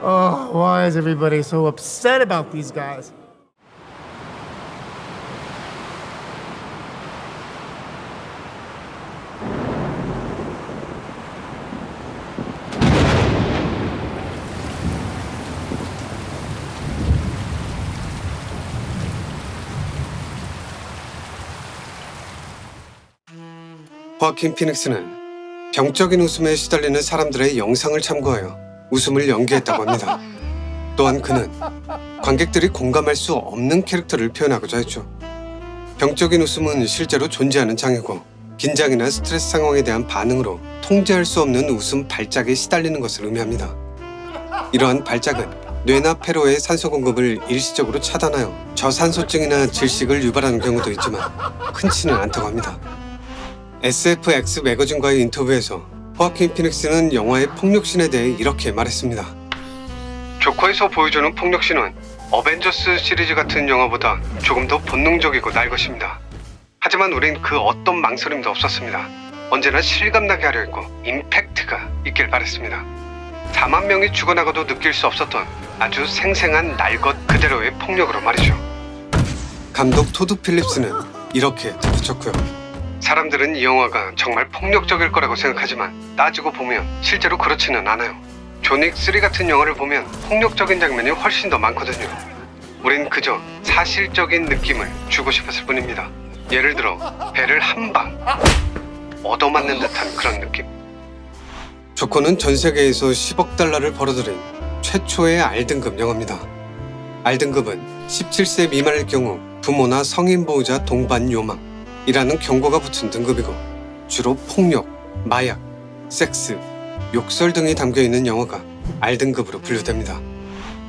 Oh, why is everybody so upset about these guys? 호아킨 피닉스는 병적인 웃음에 시달리는 사람들의 영상을 참고하여 웃음을 연기했다고 합니다. 또한 그는 관객들이 공감할 수 없는 캐릭터를 표현하고자 했죠. 병적인 웃음은 실제로 존재하는 장애고 긴장이나 스트레스 상황에 대한 반응으로 통제할 수 없는 웃음 발작에 시달리는 것을 의미합니다. 이러한 발작은 뇌나 폐로의 산소 공급을 일시적으로 차단하여 저산소증이나 질식을 유발하는 경우도 있지만 흔치는 않다고 합니다. SFX 매거진과의 인터뷰에서 호아킨 피닉스는 영화의 폭력신에 대해 이렇게 말했습니다. 조커에서 보여주는 폭력신은 어벤져스 시리즈 같은 영화보다 조금 더 본능적이고 날 것입니다. 하지만 우린 그 어떤 망설임도 없었습니다. 언제나 실감나게 하려 했고 임팩트가 있길 바랬습니다. 4만 명이 죽어나가도 느낄 수 없었던 아주 생생한 날 것 그대로의 폭력으로 말이죠. 감독 토드 필립스는 이렇게 덧붙였고요. 사람들은 이 영화가 정말 폭력적일 거라고 생각하지만 따지고 보면 실제로 그렇지는 않아요. 존윅 3 같은 영화를 보면 폭력적인 장면이 훨씬 더 많거든요. 우린 그저 사실적인 느낌을 주고 싶었을 뿐입니다. 예를 들어 배를 한 방 얻어맞는 듯한 그런 느낌. 조커는 전 세계에서 10억 달러를 벌어들인 최초의 R등급 영화입니다. R등급은 17세 미만일 경우 부모나 성인 보호자 동반 요망 이라는 경고가 붙은 등급이고 주로 폭력, 마약, 섹스, 욕설 등이 담겨있는 영화가 R등급으로 분류됩니다.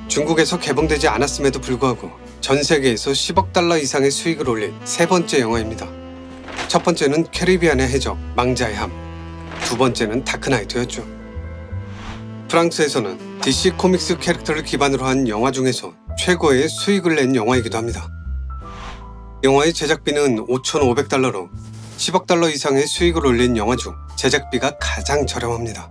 중국에서 개봉되지 않았음에도 불구하고 전 세계에서 10억 달러 이상의 수익을 올린 세 번째 영화입니다. 첫 번째는 캐리비안의 해적, 망자의 함, 두 번째는 다크나이트였죠. 프랑스에서는 DC 코믹스 캐릭터를 기반으로 한 영화 중에서 최고의 수익을 낸 영화이기도 합니다. 영화의 제작비는 5,500달러로 10억 달러 이상의 수익을 올린 영화 중 제작비가 가장 저렴합니다.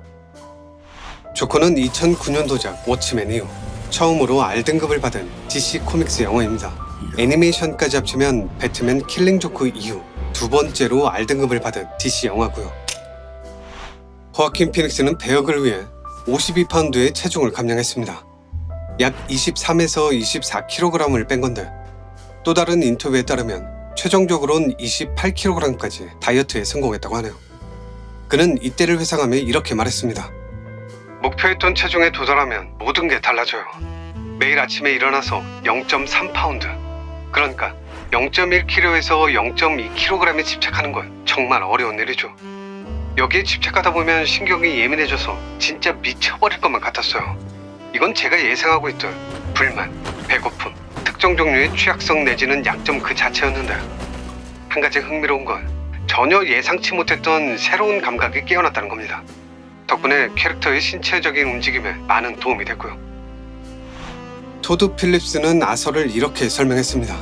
조커는 2009년도작 워치맨 이후 처음으로 R등급을 받은 DC 코믹스 영화입니다. 애니메이션까지 합치면 배트맨 킬링 조크 이후 두 번째로 R등급을 받은 DC 영화고요. 호아킨 피닉스는 배역을 위해 52파운드의 체중을 감량했습니다. 약 23에서 24kg을 뺀 건데 또 다른 인터뷰에 따르면 최종적으로는 28kg까지 다이어트에 성공했다고 하네요. 그는 이때를 회상하며 이렇게 말했습니다. 목표했던 체중에 도달하면 모든 게 달라져요. 매일 아침에 일어나서 0.3파운드, 그러니까 0.1kg에서 0.2kg에 집착하는 건 정말 어려운 일이죠. 여기에 집착하다 보면 신경이 예민해져서 진짜 미쳐버릴 것만 같았어요. 이건 제가 예상하고 있던 불만, 배고픔, 특정 종류의 취약성 내지는 약점 그 자체였는데 한 가지 흥미로운 건 전혀 예상치 못했던 새로운 감각이 깨어났다는 겁니다. 덕분에 캐릭터의 신체적인 움직임에 많은 도움이 됐고요. 토드 필립스는 아서를 이렇게 설명했습니다.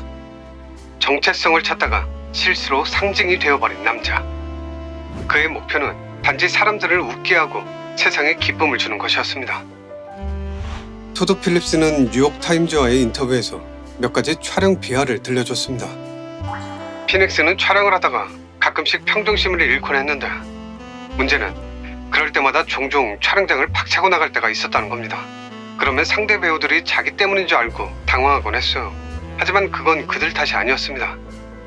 정체성을 찾다가 실수로 상징이 되어버린 남자. 그의 목표는 단지 사람들을 웃게 하고 세상에 기쁨을 주는 것이었습니다. 토드 필립스는 뉴욕타임즈와의 인터뷰에서 몇 가지 촬영 비하를 들려줬습니다. 피닉스는 촬영을 하다가 가끔씩 평정심을 잃곤 했는데 문제는 그럴 때마다 종종 촬영장을 박차고 나갈 때가 있었다는 겁니다. 그러면 상대 배우들이 자기 때문인 줄 알고 당황하곤 했어요. 하지만 그건 그들 탓이 아니었습니다.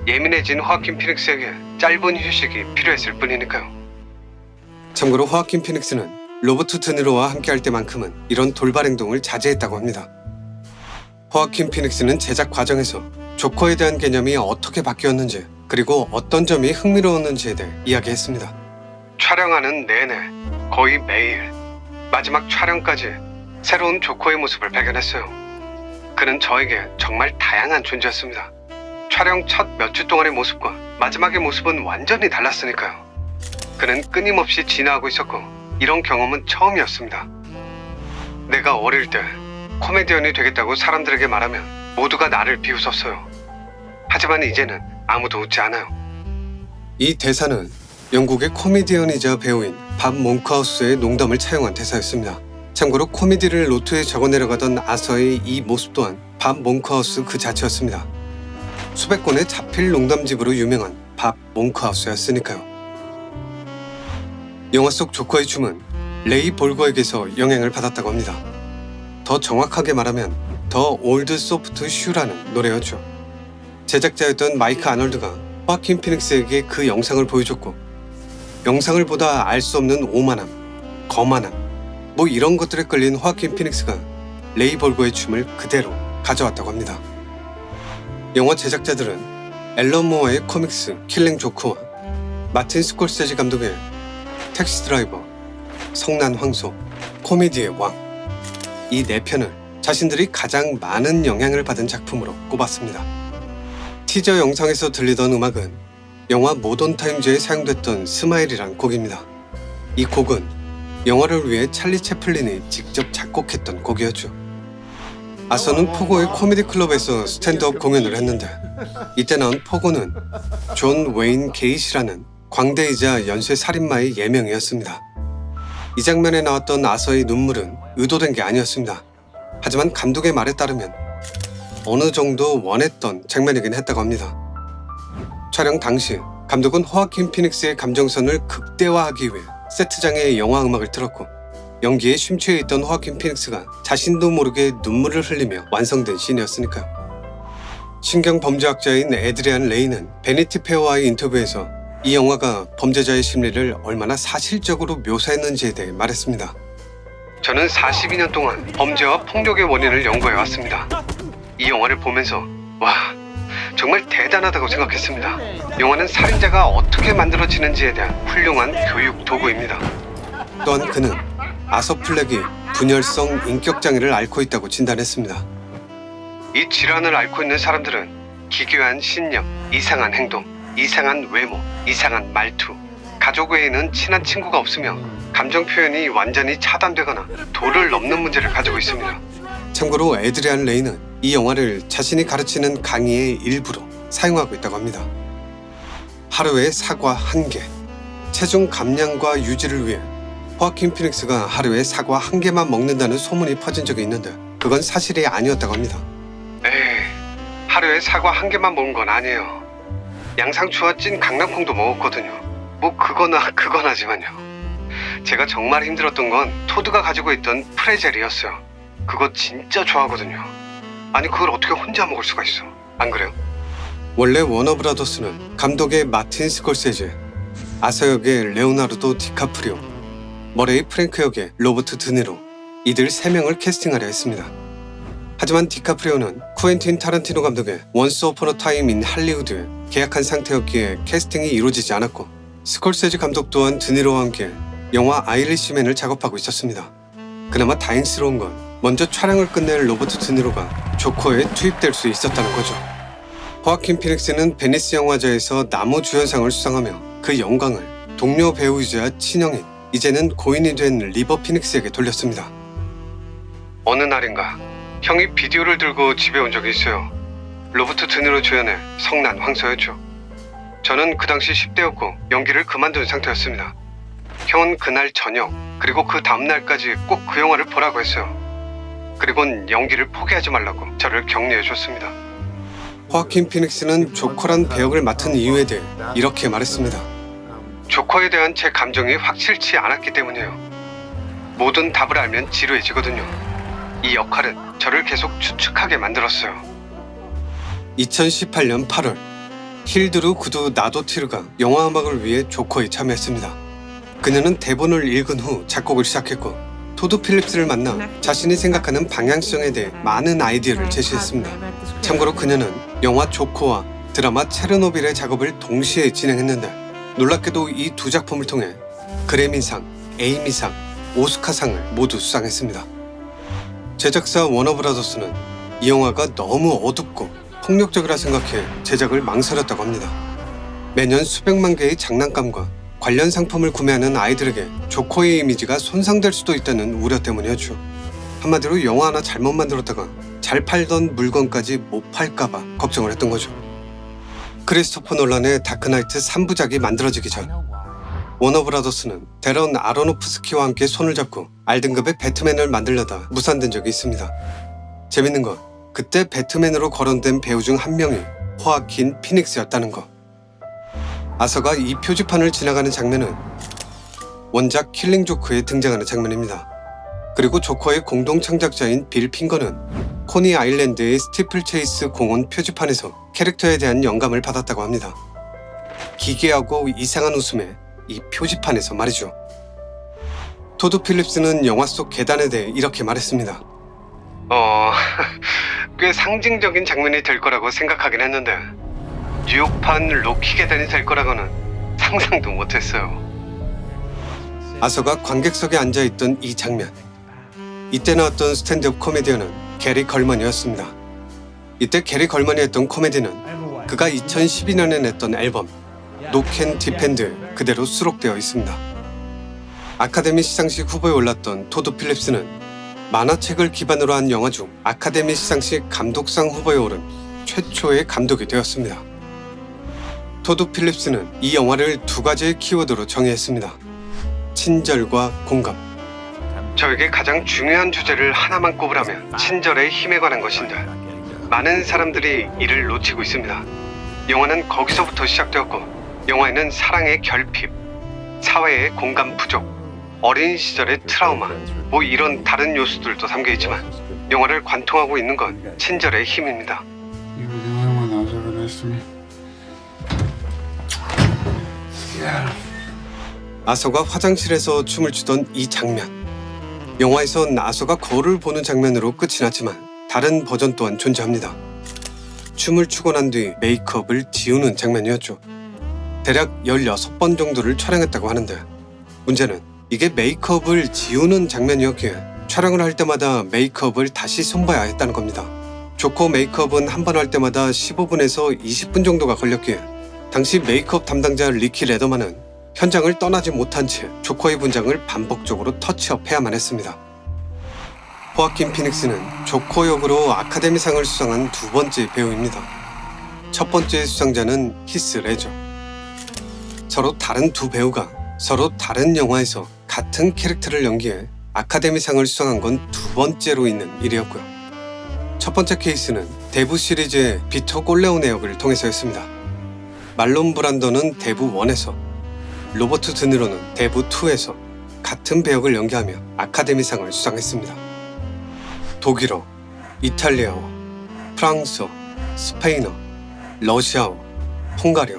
예민해진 호아킨 피닉스에게 짧은 휴식이 필요했을 뿐이니까요. 참고로 호아킨 피닉스는 로버트 드니로와 함께할 때만큼은 이런 돌발 행동을 자제했다고 합니다. 호아킨 피닉스는 제작 과정에서 조커에 대한 개념이 어떻게 바뀌었는지 그리고 어떤 점이 흥미로웠는지에 대해 이야기했습니다. 촬영하는 내내 거의 매일 마지막 촬영까지 새로운 조커의 모습을 발견했어요. 그는 저에게 정말 다양한 존재였습니다. 촬영 첫 몇 주 동안의 모습과 마지막의 모습은 완전히 달랐으니까요. 그는 끊임없이 진화하고 있었고 이런 경험은 처음이었습니다. 내가 어릴 때 코미디언이 되겠다고 사람들에게 말하면 모두가 나를 비웃었어요. 하지만 이제는 아무도 웃지 않아요. 이 대사는 영국의 코미디언이자 배우인 밥 몽크하우스의 농담을 차용한 대사였습니다. 참고로 코미디를 노트에 적어내려가던 아서의 이 모습 또한 밥 몽크하우스 그 자체였습니다. 수백 권의 자필 농담집으로 유명한 밥 몽크하우스였으니까요. 영화 속 조커의 춤은 레이 볼거에게서 영향을 받았다고 합니다. 더 정확하게 말하면 더 올드 소프트 슈라는 노래였죠. 제작자였던 마이크 아놀드가 호아킨 피닉스에게 그 영상을 보여줬고, 영상을 보다 알 수 없는 오만함, 거만함, 뭐 이런 것들에 끌린 호아킨 피닉스가 레이 볼거의 춤을 그대로 가져왔다고 합니다. 영화 제작자들은 앨런 모어의 코믹스 킬링 조크와 마틴 스콜세지 감독의 택시 드라이버, 성난 황소, 코미디의 왕, 이 네 편을 자신들이 가장 많은 영향을 받은 작품으로 꼽았습니다. 티저 영상에서 들리던 음악은 영화 모던 타임즈에 사용됐던 스마일이란 곡입니다. 이 곡은 영화를 위해 찰리 채플린이 직접 작곡했던 곡이었죠. 아서는 포고의 코미디 클럽에서 스탠드업 공연을 했는데, 이때 나온 포고는 존 웨인 게이시라는 광대이자 연쇄 살인마의 예명이었습니다. 이 장면에 나왔던 아서의 눈물은 의도된 게 아니었습니다. 하지만 감독의 말에 따르면 어느 정도 원했던 장면이긴 했다고 합니다. 촬영 당시 감독은 호아킨 피닉스의 감정선을 극대화하기 위해 세트장의 영화 음악을 틀었고, 연기에 심취해 있던 호아킨 피닉스가 자신도 모르게 눈물을 흘리며 완성된 씬이었으니까요. 신경범죄학자인 에드리안 레이는 베니티 페어와의 인터뷰에서 이 영화가 범죄자의 심리를 얼마나 사실적으로 묘사했는지에 대해 말했습니다. 저는 42년 동안 범죄와 폭력의 원인을 연구해왔습니다. 이 영화를 보면서 와, 정말 대단하다고 생각했습니다. 영화는 살인자가 어떻게 만들어지는지에 대한 훌륭한 교육 도구입니다. 또한 그는 아서 플렉이 분열성 인격장애를 앓고 있다고 진단했습니다. 이 질환을 앓고 있는 사람들은 기괴한 신념, 이상한 행동, 이상한 외모, 이상한 말투, 가족 외에는 친한 친구가 없으며 감정 표현이 완전히 차단되거나 도를 넘는 문제를 가지고 있습니다. 참고로 에드리안 레이는 이 영화를 자신이 가르치는 강의의 일부로 사용하고 있다고 합니다. 하루에 사과 1개, 체중 감량과 유지를 위해 호아킨 피닉스가 하루에 사과 1개만 먹는다는 소문이 퍼진 적이 있는데, 그건 사실이 아니었다고 합니다. 에이, 하루에 사과 1개만 먹은 건 아니에요. 양상추와 찐 강낭콩도 먹었거든요. 뭐 그거나지만요. 제가 정말 힘들었던 건 토드가 가지고 있던 프레젤이었어요. 그거 진짜 좋아하거든요. 아니 그걸 어떻게 혼자 먹을 수가 있어. 안 그래요? 원래 워너브라더스는 감독의 마틴 스콜세지, 아서 역의 레오나르도 디카프리오, 머레이 프랭크 역의 로버트 드니로, 이들 3명을 캐스팅하려 했습니다. 하지만 디카프리오는 쿠엔틴 타란티노 감독의 원스 어폰 어 타임 인 할리우드에 계약한 상태였기에 캐스팅이 이루어지지 않았고, 스콜세지 감독 또한 드니로와 함께 영화 아이리시맨을 작업하고 있었습니다. 그나마 다행스러운 건 먼저 촬영을 끝낼 로버트 드니로가 조커에 투입될 수 있었다는 거죠. 호아킨 피닉스는 베니스 영화제에서 나무 주연상을 수상하며 그 영광을 동료 배우이자 친형인, 이제는 고인이 된 리버 피닉스에게 돌렸습니다. 어느 날인가 형이 비디오를 들고 집에 온 적이 있어요. 로버트 드니로 주연의 성난 황소였죠. 저는 그 당시 10대였고 연기를 그만둔 상태였습니다. 형은 그날 저녁 그리고 그 다음날까지 꼭 그 영화를 보라고 했어요. 그리고는 연기를 포기하지 말라고 저를 격려해 줬습니다. 호아킨 피닉스는 조커란 배역을 맡은 이유에 대해 이렇게 말했습니다. 조커에 대한 제 감정이 확실치 않았기 때문이에요. 모든 답을 알면 지루해지거든요. 이 역할은 저를 계속 추측하게 만들었어요. 2018년 8월 힐드루 구두 나도티르가 영화 음악을 위해 조커에 참여했습니다. 그녀는 대본을 읽은 후 작곡을 시작했고, 토드 필립스를 만나 자신이 생각하는 방향성에 대해 많은 아이디어를 제시했습니다. 참고로 그녀는 영화 조커와 드라마 체르노빌의 작업을 동시에 진행했는데, 놀랍게도 이 두 작품을 통해 그래미상, 에이미상, 오스카상을 모두 수상했습니다. 제작사 워너브라더스는 이 영화가 너무 어둡고 폭력적이라 생각해 제작을 망설였다고 합니다. 매년 수백만 개의 장난감과 관련 상품을 구매하는 아이들에게 조커의 이미지가 손상될 수도 있다는 우려 때문이었죠. 한마디로 영화 하나 잘못 만들었다가 잘 팔던 물건까지 못 팔까봐 걱정을 했던 거죠. 크리스토퍼 놀란의 다크나이트 3부작이 만들어지기 전 워너브라더스는 데런 아로노프스키와 함께 손을 잡고 R등급의 배트맨을 만들려다 무산된 적이 있습니다. 재밌는 건 그때 배트맨으로 거론된 배우 중 한 명이 호아킨 피닉스였다는 거. 아서가 이 표지판을 지나가는 장면은 원작 킬링 조크에 등장하는 장면입니다. 그리고 조커의 공동 창작자인 빌 핑거는 코니 아일랜드의 스티플 체이스 공원 표지판에서 캐릭터에 대한 영감을 받았다고 합니다. 기괴하고 이상한 웃음에 이 표지판에서 말이죠. 토드 필립스는 영화 속 계단에 대해 이렇게 말했습니다. 꽤 상징적인 장면이 될 거라고 생각하긴 했는데 뉴욕판 로키 계단이 될 거라고는 상상도 못했어요. 아서가 관객석에 앉아있던 이 장면. 이때 나왔던 스탠드업 코미디언은 게리 걸먼이었습니다. 이때 게리 걸먼이 했던 코미디는 그가 2012년에 냈던 앨범 노캔 디펜드 그대로 수록되어 있습니다. 아카데미 시상식 후보에 올랐던 토드 필립스는 만화책을 기반으로 한 영화 중 아카데미 시상식 감독상 후보에 오른 최초의 감독이 되었습니다. 토드 필립스는 이 영화를 두 가지의 키워드로 정의했습니다. 친절과 공감. 저에게 가장 중요한 주제를 하나만 꼽으라면 친절의 힘에 관한 것인데 많은 사람들이 이를 놓치고 있습니다. 영화는 거기서부터 시작되었고 영화에는 사랑의 결핍, 사회의 공감 부족, 어린 시절의 트라우마 뭐 이런 다른 요소들도 담겨있지만 영화를 관통하고 있는 건 친절의 힘입니다. You were the only one that was ever nice to me. Yeah. 아서가 화장실에서 춤을 추던 이 장면. 영화에선 아서가 거울을 보는 장면으로 끝이 났지만 다른 버전 또한 존재합니다. 춤을 추고 난 뒤 메이크업을 지우는 장면이었죠. 대략 16번 정도를 촬영했다고 하는데 문제는 이게 메이크업을 지우는 장면이었기에 촬영을 할 때마다 메이크업을 다시 손봐야 했다는 겁니다. 조커 메이크업은 한 번 할 때마다 15분에서 20분 정도가 걸렸기에 당시 메이크업 담당자 리키 레더만은 현장을 떠나지 못한 채 조커의 분장을 반복적으로 터치업해야만 했습니다. 호아킨 피닉스는 조커 역으로 아카데미상을 수상한 두 번째 배우입니다. 첫 번째 수상자는 히스 레저. 서로 다른 두 배우가 서로 다른 영화에서 같은 캐릭터를 연기해 아카데미상을 수상한 건 두 번째로 있는 일이었고요. 첫 번째 케이스는 대부 시리즈의 비토 꼴레오네 역을 통해서였습니다. 말론 브란도는 대부 1에서, 로버트 드니로는 대부 2에서 같은 배역을 연기하며 아카데미상을 수상했습니다. 독일어, 이탈리아어, 프랑스어, 스페인어, 러시아어, 헝가리어.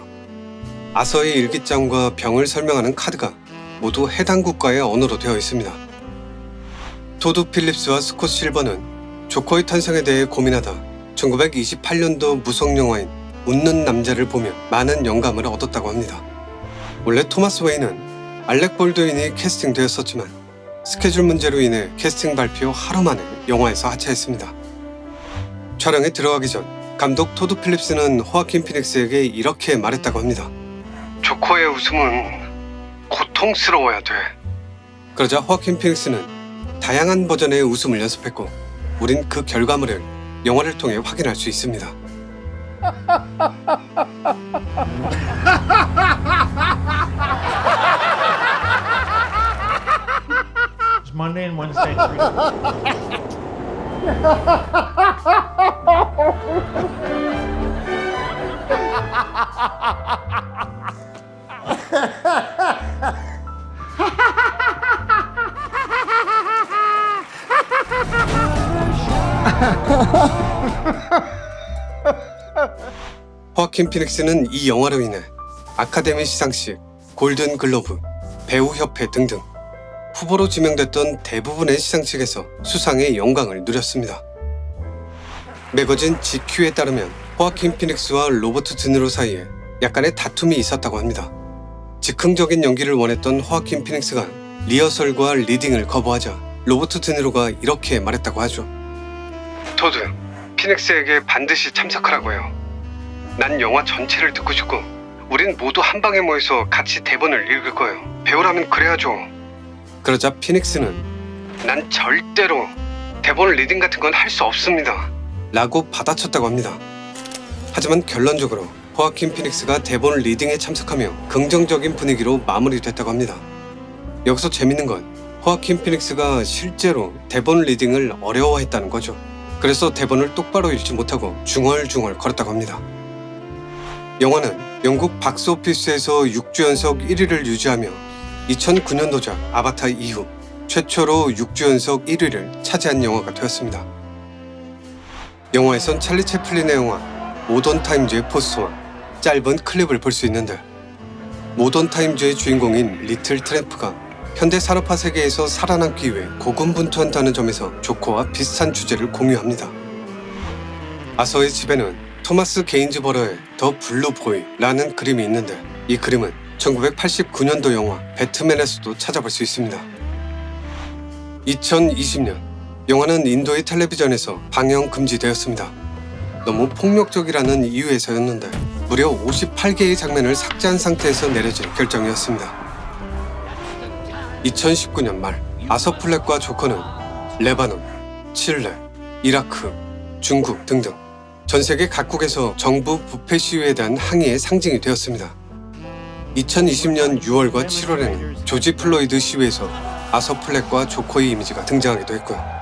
아서의 일기장과 병을 설명하는 카드가 모두 해당 국가의 언어로 되어 있습니다. 토드 필립스와 스콧 실버는 조커의 탄생에 대해 고민하다 1928년도 무성 영화인 웃는 남자를 보며 많은 영감을 얻었다고 합니다. 원래 토마스 웨인은 알렉 볼드윈이 캐스팅되었었지만 스케줄 문제로 인해 캐스팅 발표 하루 만에 영화에서 하차했습니다. 촬영에 들어가기 전 감독 토드 필립스는 호아킨 피닉스에게 이렇게 말했다고 합니다. 조커의 웃음은 고통스러워야 돼. 그러자 호아킨 피닉스는 다양한 버전의 웃음을 연습했고 우린 그 결과물을 영화를 통해 확인할 수 있습니다. It's Monday and Wednesday. 3. 호아킨 피닉스는 이 영화로 인해 아카데미 시상식, 골든 글로브, 배우협회 등등 후보로 지명됐던 대부분의 시상식에서 수상의 영광을 누렸습니다. 매거진 GQ에 따르면 호아킨 피닉스와 로버트 드니로 사이에 약간의 다툼이 있었다고 합니다. 즉흥적인 연기를 원했던 호아킨 피닉스가 리허설과 리딩을 거부하자 로버트 드니로가 이렇게 말했다고 하죠. 토드, 피닉스에게 반드시 참석하라고 해요. 난 영화 전체를 듣고 싶고 우린 모두 한 방에 모여서 같이 대본을 읽을 거예요. 배우라면 그래야죠. 그러자 피닉스는 난 절대로 대본 리딩 같은 건 할 수 없습니다 라고 받아쳤다고 합니다. 하지만 결론적으로 호아킨 피닉스가 대본 리딩에 참석하며 긍정적인 분위기로 마무리됐다고 합니다. 여기서 재밌는 건 호아킨 피닉스가 실제로 대본 리딩을 어려워했다는 거죠. 그래서 대본을 똑바로 읽지 못하고 중얼중얼 거렸다고 합니다. 영화는 영국 박스오피스에서 6주 연속 1위를 유지하며 2009년도작 아바타 이후 최초로 6주 연속 1위를 차지한 영화가 되었습니다. 영화에선 찰리 채플린의 영화 모던 타임즈의 포스터와 짧은 클립을 볼 수 있는데, 모던 타임즈의 주인공인 리틀 트램프가 현대 산업화 세계에서 살아남기 위해 고군분투한다는 점에서 조커와 비슷한 주제를 공유합니다. 아서의 집에는 토마스 게인즈버러의 더 블루 보이라는 그림이 있는데, 이 그림은 1989년도 영화 배트맨에서도 찾아볼 수 있습니다. 2020년 영화는 인도의 텔레비전에서 방영 금지되었습니다. 너무 폭력적이라는 이유에서였는데 무려 58개의 장면을 삭제한 상태에서 내려진 결정이었습니다. 2019년 말 아서 플렉과 조커는 레바논, 칠레, 이라크, 중국 등등 전 세계 각국에서 정부 부패 시위에 대한 항의의 상징이 되었습니다. 2020년 6월과 7월에는 조지 플로이드 시위에서 아서 플렉과 조커의 이미지가 등장하기도 했고요.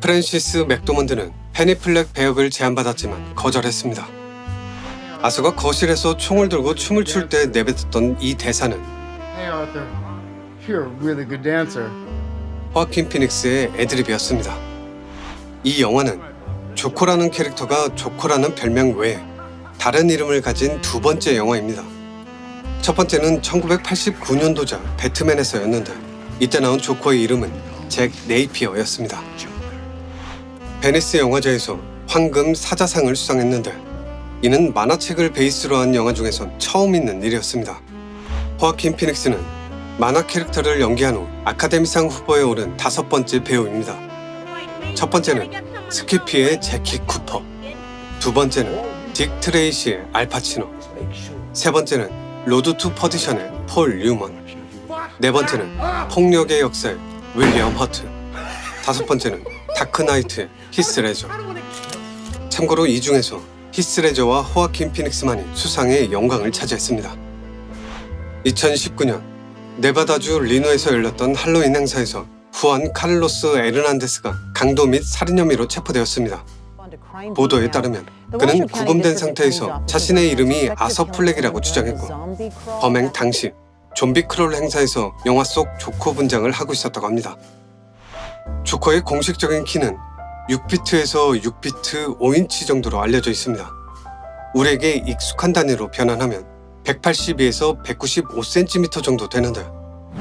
프랜시스 맥도먼드는 페니 플렉 배역을 제안받았지만 거절했습니다. 아서가 거실에서 총을 들고 춤을 출 때 내뱉었던 이 대사는 Hey Arthur, you're a really good dancer. 호아킨 피닉스의 애드립이었습니다. 이 영화는 조커라는 캐릭터가 조커라는 별명 외에 다른 이름을 가진 두 번째 영화입니다. 첫 번째는 1989년도작 배트맨에서였는데, 이때 나온 조커의 이름은 잭 네이피어였습니다. 베니스 영화제에서 황금 사자상을 수상했는데, 이는 만화책을 베이스로 한 영화 중에선 처음 있는 일이었습니다. 호아킨 피닉스는 만화 캐릭터를 연기한 후 아카데미상 후보에 오른 5번째 배우입니다. 첫 번째는 스키피의 제키 쿠퍼, 두 번째는 딕 트레이시의 알파치노, 세 번째는 로드 투 퍼디션의 폴 뉴먼, 네 번째는 폭력의 역사의 윌리엄 허트, 다섯 번째는 다크나이트의 히스 레저. 참고로 이 중에서 히스 레저와 호아킨 피닉스만이 수상의 영광을 차지했습니다. 2019년 네바다주 리노에서 열렸던 할로윈 행사에서 후안 카를로스 에르난데스가 강도 및 살인 혐의로 체포되었습니다. 보도에 따르면 그는 구금된 상태에서 자신의 이름이 아서 플렉이라고 주장했고, 범행 당시 좀비 크롤 행사에서 영화 속 조커 분장을 하고 있었다고 합니다. 조커의 공식적인 키는 6피트에서 6피트 5인치 정도로 알려져 있습니다. 우리에게 익숙한 단위로 변환하면 182에서 195cm 정도 되는데,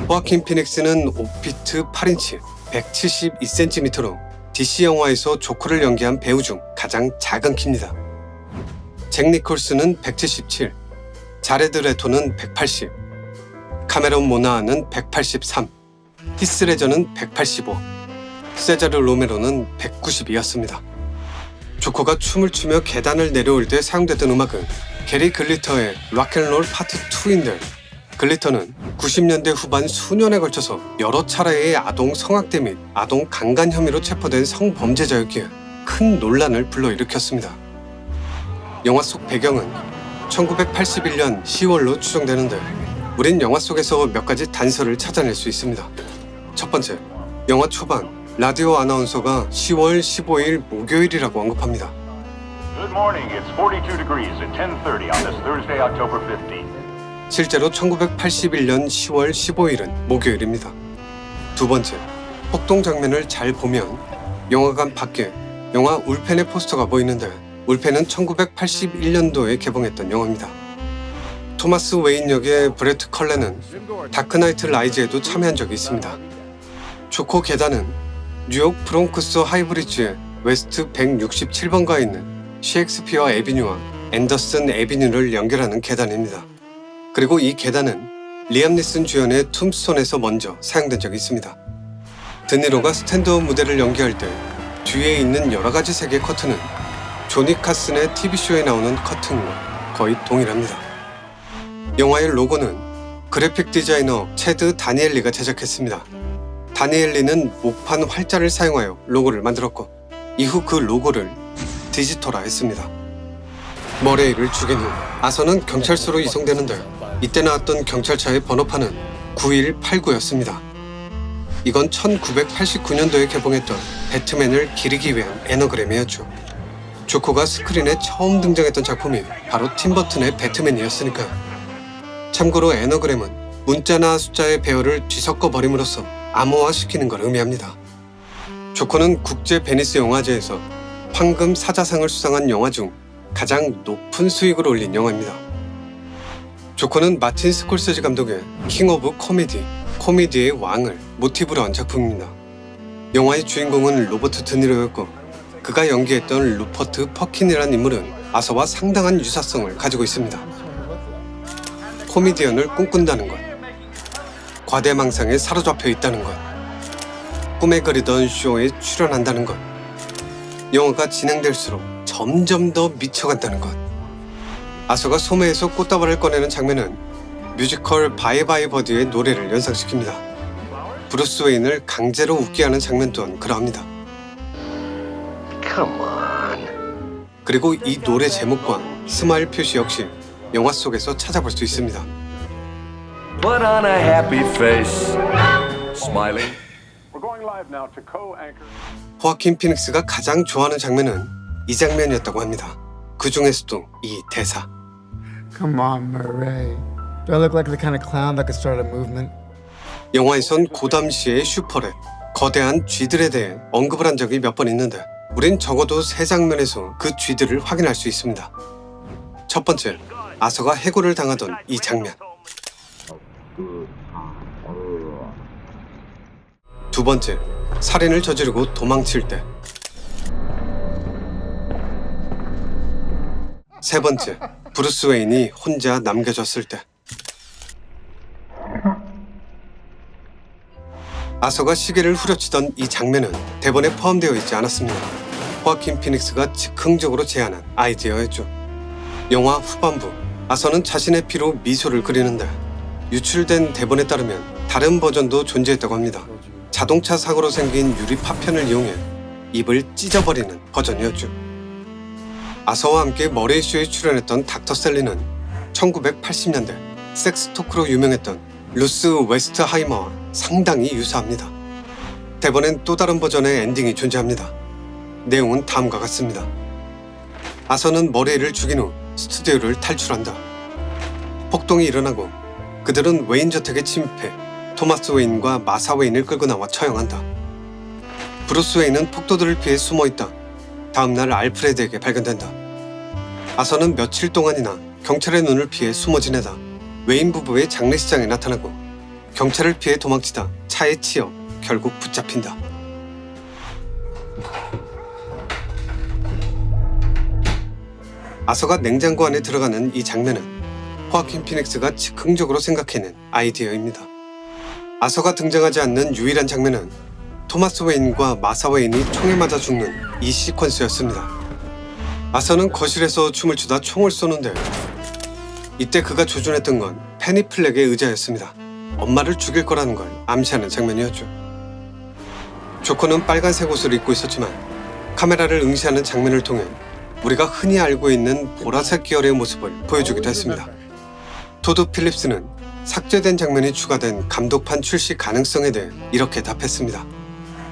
호아킨 피닉스는 5피트 8인치 172cm로 DC 영화에서 조커를 연기한 배우 중 가장 작은 키입니다. 잭 니콜슨은 177, 자레드 레토는 180, 카메론 모나아는 183, 히스 레저는 185, 세자르 로메로는 192였습니다. 조커가 춤을 추며 계단을 내려올 때 사용됐던 음악은 게리 글리터의 락앤롤 파트 2인데, 글리터는 90년대 후반 수년에 걸쳐서 여러 차례의 아동 성학대 및 아동 강간 혐의로 체포된 성범죄자였기에 큰 논란을 불러일으켰습니다. 영화 속 배경은 1981년 10월로 추정되는데, 우린 영화 속에서 몇 가지 단서를 찾아낼 수 있습니다. 첫 번째, 영화 초반 라디오 아나운서가 10월 15일 목요일이라고 언급합니다. Good morning. It's 42 degrees at 10:30 on this Thursday, October 15th. 실제로 1981년 10월 15일은 목요일입니다. 두 번째, 폭동 장면을 잘 보면 영화관 밖에 영화 울펜의 포스터가 보이는데, 울펜은 1981년도에 개봉했던 영화입니다. 토마스 웨인 역의 브레트 컬렌은 다크나이트 라이즈에도 참여한 적이 있습니다. 조커 계단은 뉴욕 브롱크스 하이브리지의 웨스트 167번가에 있는 셰익스피어 애비뉴와 앤더슨 애비뉴를 연결하는 계단입니다. 그리고 이 계단은 리암 니슨 주연의 툼스톤에서 먼저 사용된 적이 있습니다. 드니로가 스탠드업 무대를 연기할 때 뒤에 있는 여러 가지 색의 커튼은 조니 카슨의 TV쇼에 나오는 커튼과 거의 동일합니다. 영화의 로고는 그래픽 디자이너 체드 다니엘리가 제작했습니다. 다니엘리는 목판 활자를 사용하여 로고를 만들었고, 이후 그 로고를 디지털화 했습니다. 머레이를 죽인 후 아서는 경찰서로 이송되는데, 이때 나왔던 경찰차의 번호판은 9189였습니다. 이건 1989년도에 개봉했던 배트맨을 기리기 위한 애너그램이었죠. 조커가 스크린에 처음 등장했던 작품이 바로 팀버튼의 배트맨이었으니까. 참고로 애너그램은 문자나 숫자의 배열을 뒤섞어 버림으로써 암호화시키는 걸 의미합니다. 조커는 국제 베니스 영화제에서 황금 사자상을 수상한 영화 중 가장 높은 수익을 올린 영화입니다. 조커는 마틴 스콜세지 감독의 킹 오브 코미디, 코미디의 왕을 모티브로 한 작품입니다. 영화의 주인공은 로버트 드니로였고 그가 연기했던 루퍼트 퍼킨이라는 인물은 아서와 상당한 유사성을 가지고 있습니다. 코미디언을 꿈꾼다는 것, 과대망상에 사로잡혀 있다는 것, 꿈에 그리던 쇼에 출연한다는 것, 영화가 진행될수록 점점 더 미쳐간다는 것. 아서가 소매에서 꽃다발을 꺼내는 장면은 뮤지컬 바이바이 버디의 노래를 연상시킵니다. 브루스 웨인을 강제로 웃게 하는 장면 또한 그러합니다. Come on. 그리고 이 노래 제목과 스마일 표시 역시 영화 속에서 찾아볼 수 있습니다. Put on a happy face. Smiling. We're going live now to co-anchor. 호아킨 피닉스가 가장 좋아하는 장면은 이 장면이었다고 합니다. 그 중에서도 이 대사. Come on, Murray. Do I look like the kind of clown that could start a movement? 영화에선 고담시의 슈퍼랩, 거대한 쥐들에 대해 언급을 한 적이 몇 번 있는데 우린 적어도 3장면에서 그 쥐들을 확인할 수 있습니다. 첫 번째, 아서가 해고를 당하던 이 장면. 두 번째, 살인을 저지르고 도망칠 때. 세 번째, 브루스 웨인이 혼자 남겨졌을 때. 아서가 시계를 후려치던 이 장면은 대본에 포함되어 있지 않았습니다. 호아킨 피닉스가 즉흥적으로 제안한 아이디어였죠. 영화 후반부, 아서는 자신의 피로 미소를 그리는데 유출된 대본에 따르면 다른 버전도 존재했다고 합니다. 자동차 사고로 생긴 유리 파편을 이용해 입을 찢어버리는 버전이었죠. 아서와 함께 머레이쇼에 출연했던 닥터 셀리는 1980년대 섹스 토크로 유명했던 루스 웨스트하이머와 상당히 유사합니다. 대본엔 또 다른 버전의 엔딩이 존재합니다. 내용은 다음과 같습니다. 아서는 머레이를 죽인 후 스튜디오를 탈출한다. 폭동이 일어나고 그들은 웨인 저택에 침입해 토마스 웨인과 마사 웨인을 끌고 나와 처형한다. 브루스 웨인은 폭도들을 피해 숨어있다. 다음날 알프레드에게 발견된다. 아서는 며칠 동안이나 경찰의 눈을 피해 숨어 지내다 웨인 부부의 장례식장에 나타나고 경찰을 피해 도망치다 차에 치여 결국 붙잡힌다. 아서가 냉장고 안에 들어가는 이 장면은 호아킨 피닉스가 즉흥적으로 생각해낸 아이디어입니다. 아서가 등장하지 않는 유일한 장면은 토마스 웨인과 마사 웨인이 총에 맞아 죽는 이 시퀀스였습니다. 아서는 거실에서 춤을 추다 총을 쏘는데 이때 그가 조준했던 건 페니 플렉의 의자였습니다. 엄마를 죽일 거라는 걸 암시하는 장면이었죠. 조커는 빨간색 옷을 입고 있었지만 카메라를 응시하는 장면을 통해 우리가 흔히 알고 있는 보라색 계열의 모습을 보여주기도 했습니다. 토드 필립스는 삭제된 장면이 추가된 감독판 출시 가능성에 대해 이렇게 답했습니다.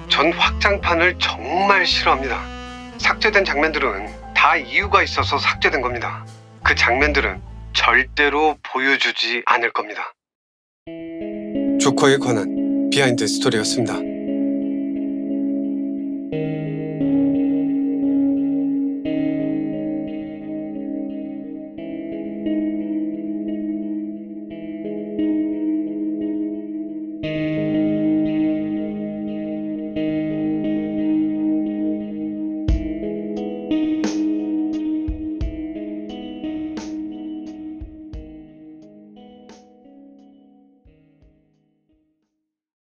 전 확장판을 정말 싫어합니다. 삭제된 장면들은 다 이유가 있어서 삭제된 겁니다. 그 장면들은 절대로 보여주지 않을 겁니다. 조커에 관한 비하인드 스토리였습니다.